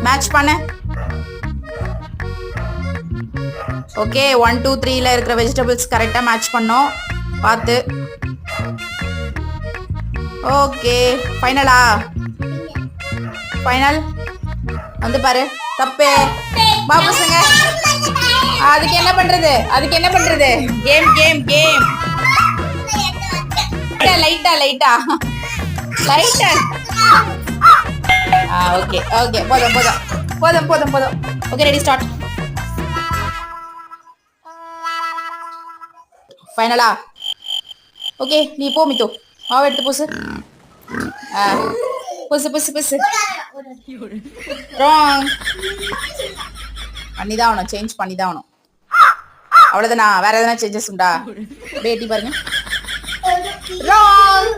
Match பண்ணு. Okay 1 2 3ல இருக்கிற vegetables கரெக்டா மேட்ச் பண்ணோம். பார்த்து. ஓகே ஃபைனலா? ஃபைனல் வந்து பாரு. தப்பு. பாபுசங்க அதுக்கு என்ன பண்றது? Game game game. லைட்டா லைட்டா லைட்டா. ஓகே ஓகே போதும் போதும் போதும் போதும் போதும். Okay ready start. ஃபைனலா? ஓகே நீ போ மித்து. மாவு எடுத்து பூசு. பூசு பூசு பூசு. ராங். பண்ணிதான் ஆகணும். சேஞ்ச் பண்ணிதான் ஆகணும். அவ்வளோதானா? வேற எதனா சேஞ்சஸ் உண்டா? பேட்டி பாருங்க. ராங்.